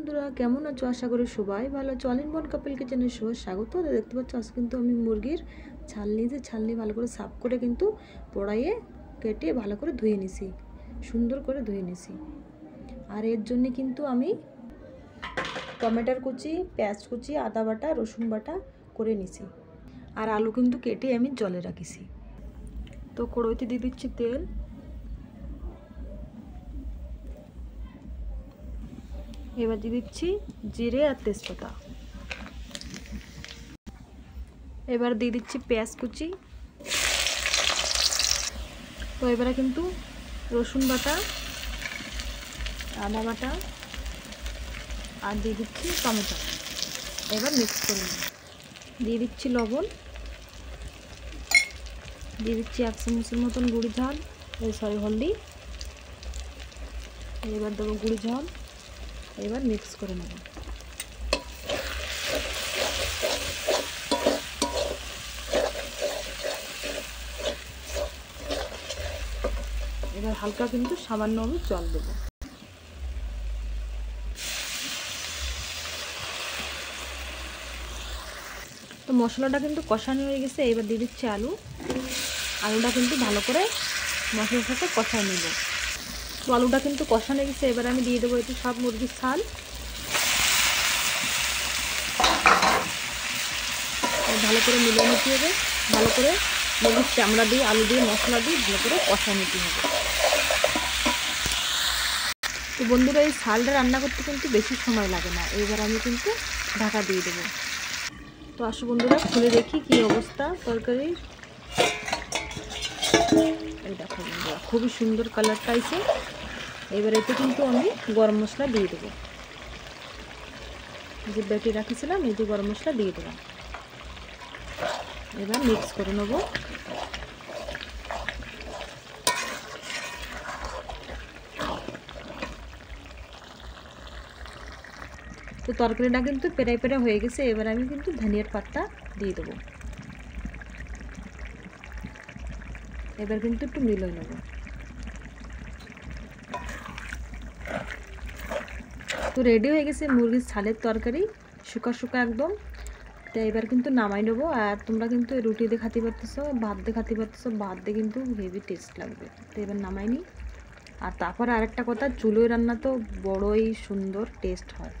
বন্ধুরা কেমন আছো? আশা করি সবাই ভালো আছো। অল ইন ওয়ান কাপল কিচেনে স্বাগত। দেখতে পাচ্ছ আজ কিন্তু আমি মুরগির ছালনি ভালো করে সাফ করে কিন্তু কড়াইয়ে কেটে ভালো করে ধুয়ে নিছি, সুন্দর করে ধুয়ে নিছি। আর এর জন্য কিন্তু আমি টমেটোর কুচি, পেঁয়াজ কুচি, আদা বাটা, রসুন বাটা করে নিছি। আর আলু কিন্তু কেটে আমি জলে রাখিছি। তো কড়াইতে দিয়ে দিচ্ছি তেল, এবার দিয়ে দিচ্ছি জিরে আর তেজপাতা। এবার দিয়ে দিচ্ছি পেঁয়াজ কুচি। তো এবারে কিন্তু রসুন বাটা, আদা বাটা আর দিয়ে দিচ্ছি টমেটো। এবার মিক্স করে নেব। দিয়ে দিচ্ছি লবণ, দিয়ে দিচ্ছি 1 চামচের মতন গুঁড়ি ঝাল, হলদি। এবার দেবো গুঁড়ি ঝাল। এবার মিক্স করে নেব। এবার হালকা কিন্তু সামান্য আমি জল দেবো। তো মশলাটা কিন্তু কষানো হয়ে গেছে। এবার দিয়ে দিচ্ছি আলুটা কিন্তু ভালো করে মশলার সাথে কষায় নেব। তো আলুটা কিন্তু কষানো হয়ে গেছে। এবার আমি দিয়ে দেবো একটু সব মুরগির ছাল। ভালো করে মিলিয়ে নিতে হবে। ভালো করে মুরগির চামড়া দিয়ে, আলু দিয়ে, মশলা দিয়ে ভালো করে কষায় নিতে হবে। তো বন্ধুরা এই ছালটা রান্না করতে কিন্তু বেশি সময় লাগে না। এবার আমি কিন্তু ঢাকা দিয়ে দেবো। তো আসো বন্ধুরা খুলে দেখি কি অবস্থা তরকারির। এই দেখো বন্ধুরা খুবই সুন্দর কালারটা আইছে। এবার এতে কিন্তু আমি গরম মশলা দিয়ে দেবো। যে বেটে রাখিছিলাম এই যে গরম মশলা দিয়ে দেবো। এবার মিক্স করে নেব। তো তরকারিটা কিন্তু পেরাই পেরা হয়ে গেছে। এবার আমি কিন্তু ধনিয়ার পাতা দিয়ে দেবো। এবার কিন্তু একটু মিলিয়ে নেব। তো রেডি হয়ে গেছে মুরগির ছালের তরকারি, শুকা শুকা একদম। তো এবার কিন্তু নামাই নেবো। আর তোমরা কিন্তু রুটি দিয়ে খাতে পারতেছো, ভাত দিয়ে খাতে পারতেছো। ভাত দিয়ে কিন্তু হেভি টেস্ট লাগবে। তো এবার নামাই নি। আর তারপরে আরেকটা কথা, চুলোয় রান্না তো বড়ই সুন্দর টেস্ট হয়।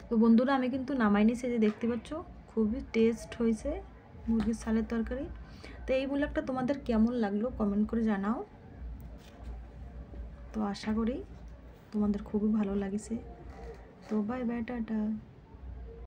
তো বন্ধুরা আমি কিন্তু নামাই নিছি, যে দেখতে পাচ্ছ খুবই টেস্ট হয়েছে মুরগির ছালের তরকারি। তো এই ব্লগটা তোমাদের কেমন লাগলো কমেন্ট করে জানাও। তো আশা করি তোমাদের খুবই ভালো লাগছে। তো বাই বাই, টাটা।